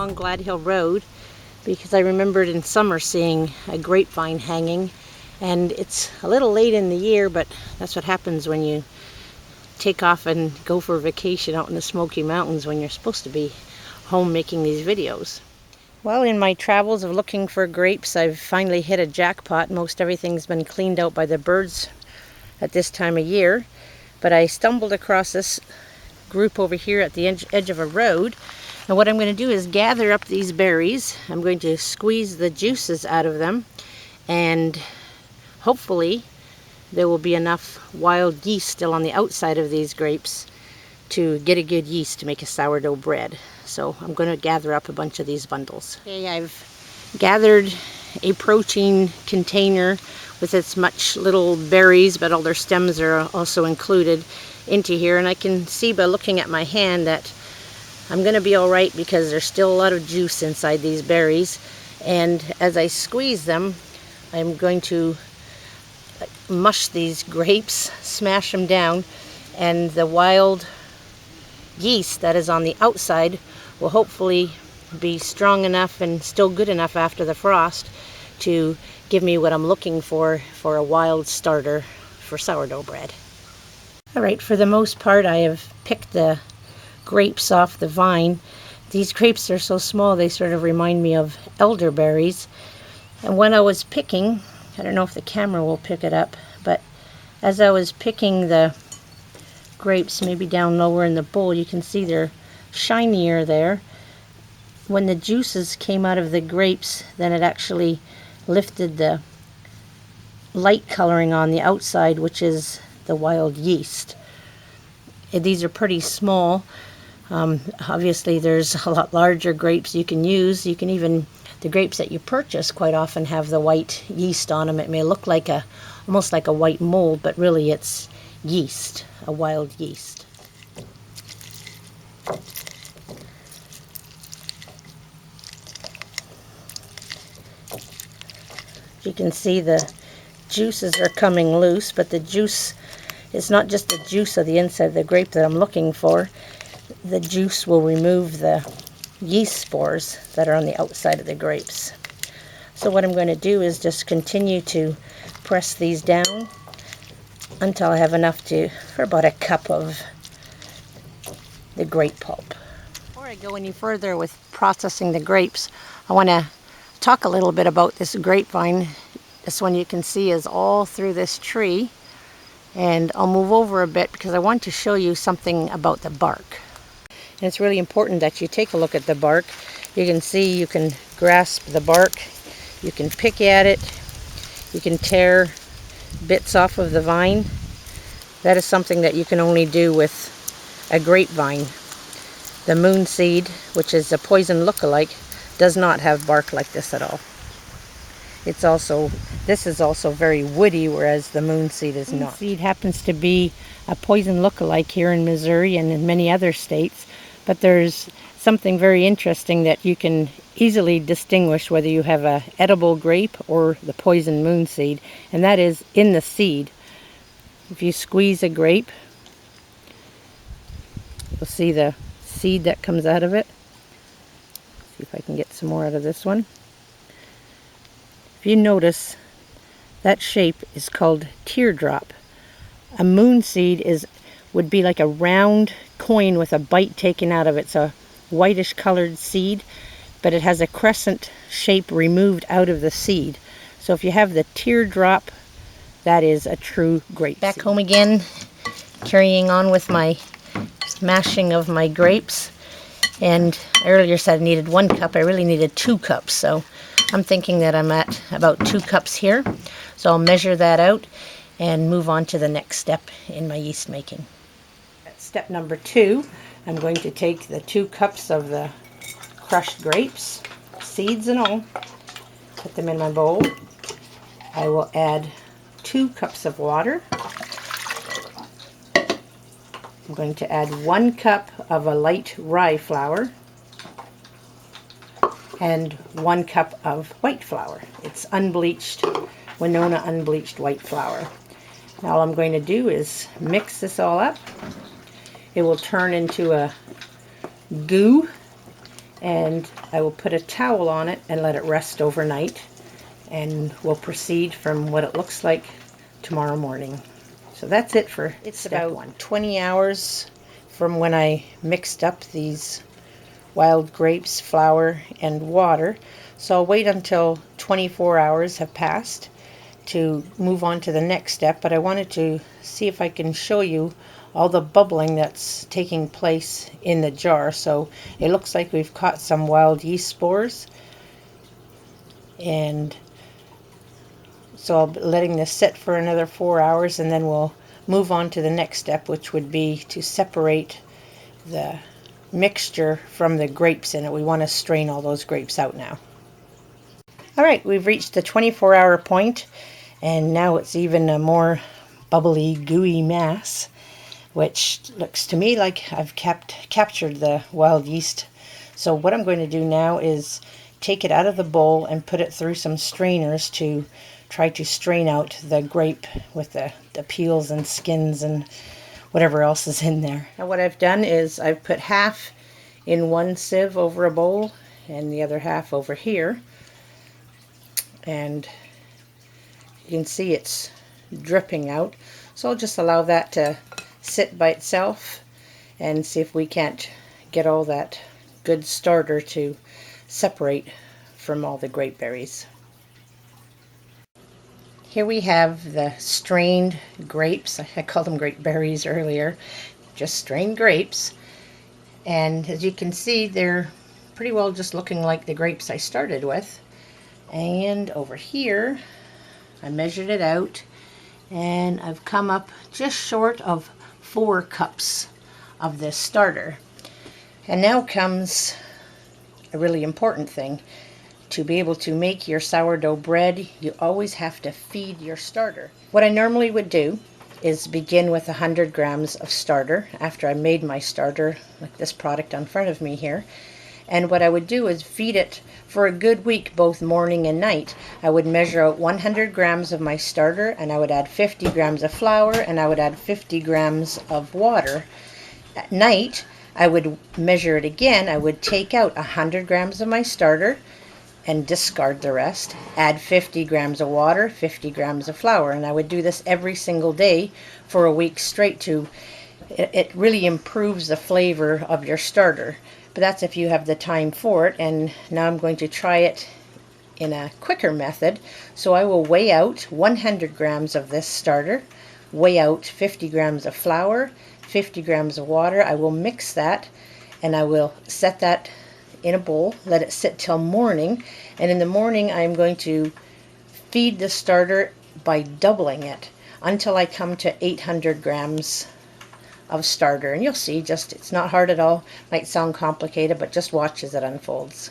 along Glad Hill Road because I remembered in summer seeing a grapevine hanging, and it's a little late in the year, but that's what happens when you take off and go for a vacation out in the Smoky Mountains when you're supposed to be home making these videos. Well, in my travels of looking for grapes, I've finally hit a jackpot. Most everything's been cleaned out by the birds at this time of year, but I stumbled across this group over here at the edge of a road, and what I'm going to do is gather up these berries. I'm going to squeeze the juices out of them, and hopefully there will be enough wild yeast still on the outside of these grapes to get a good yeast to make a sourdough bread. So I'm going to gather up a bunch of these bundles. Okay, I've gathered a protein container with its much little berries, but all their stems are also included into here, and I can see by looking at my hand that I'm going to be all right because there's still a lot of juice inside these berries. And as I squeeze them, I'm going to mush these grapes, smash them down, and the wild yeast that is on the outside will hopefully be strong enough and still good enough after the frost to give me what I'm looking for a wild starter for sourdough bread. Alright, for the most part I have picked the grapes off the vine. These grapes are so small they sort of remind me of elderberries. And when I was picking, I don't know if the camera will pick it up, but as I was picking the grapes, maybe down lower in the bowl, you can see they're shinier there. When the juices came out of the grapes, then it actually lifted the light coloring on the outside, which is the wild yeast. These are pretty small. Obviously there's a lot larger grapes you can use. You can even, the grapes that you purchase quite often have the white yeast on them. It may look like almost like a white mold, but really it's yeast, a wild yeast. You can see the juices are coming loose, but the juice is not just the juice of the inside of the grape that I'm looking for. The juice will remove the yeast spores that are on the outside of the grapes. So what I'm going to do is just continue to press these down until I have enough for about a cup of the grape pulp. Before I go any further with processing the grapes, I want to talk a little bit about this grapevine. This one you can see is all through this tree, and I'll move over a bit because I want to show you something about the bark. And it's really important that you take a look at the bark. You can see, you can grasp the bark, you can pick at it, you can tear bits off of the vine. That is something that you can only do with a grapevine. The moonseed, which is a poison look-alike, does not have bark like this at all. This is also very woody, whereas the moonseed is not. Moonseed happens to be a poison look-alike here in Missouri and in many other states, but there's something very interesting that you can easily distinguish whether you have a edible grape or the poison moonseed, and that is in the seed. If you squeeze a grape, you'll see the seed that comes out of it. See if I can get some more out of this one. If you notice, that shape is called teardrop. A moonseed would be like a round coin with a bite taken out of it. It's a whitish colored seed, but it has a crescent shape removed out of the seed. So if you have the teardrop, that is a true grape seed. Back home again, carrying on with my mashing of my grapes. And I earlier said I needed 1 cup. I really needed 2 cups. So I'm thinking that I'm at about 2 cups here. So I'll measure that out and move on to the next step in my yeast making. At step number 2, I'm going to take the 2 cups of the crushed grapes, seeds and all, put them in my bowl. I will add 2 cups of water. I'm going to add 1 cup of a light rye flour and 1 cup of white flour. It's unbleached, Winona unbleached white flour. Now all I'm going to do is mix this all up. It will turn into a goo, and I will put a towel on it and let it rest overnight, and we'll proceed from what it looks like tomorrow morning. So that's it for step one. 20 hours from when I mixed up these wild grapes, flour, and water. So I'll wait until 24 hours have passed to move on to the next step, but I wanted to see if I can show you all the bubbling that's taking place in the jar. So it looks like we've caught some wild yeast spores, and so I'll be letting this sit for another 4 hours, and then we'll move on to the next step, which would be to separate the mixture from the grapes in it. We want to strain all those grapes out now. All right, we've reached the 24-hour point, and now it's even a more bubbly, gooey mass, which looks to me like I've captured the wild yeast. So what I'm going to do now is take it out of the bowl and put it through some strainers to try to strain out the grape with the peels and skins and whatever else is in there. Now what I've done is I've put half in one sieve over a bowl and the other half over here, and you can see it's dripping out. So I'll just allow that to sit by itself and see if we can't get all that good starter to separate from all the grape berries. Here we have the strained grapes. I called them grape berries earlier, just strained grapes. And as you can see, they're pretty well just looking like the grapes I started with. And over here, I measured it out, and I've come up just short of 4 cups of this starter. And now comes a really important thing. To be able to make your sourdough bread, you always have to feed your starter. What I normally would do is begin with 100 grams of starter after I made my starter, like this product in front of me here. And what I would do is feed it for a good week, both morning and night. I would measure out 100 grams of my starter, and I would add 50 grams of flour, and I would add 50 grams of water. At night, I would measure it again. I would take out 100 grams of my starter and discard the rest, add 50 grams of water, 50 grams of flour, and I would do this every single day for a week straight. It really improves the flavor of your starter. But that's if you have the time for it. And now I'm going to try it in a quicker method. So I will weigh out 100 grams of this starter, weigh out 50 grams of flour, 50 grams of water. I will mix that, and I will set that in a bowl, let it sit till morning, and in the morning I'm going to feed the starter by doubling it until I come to 800 grams of starter. And you'll see, just it's not hard at all. Might sound complicated, but just watch as it unfolds.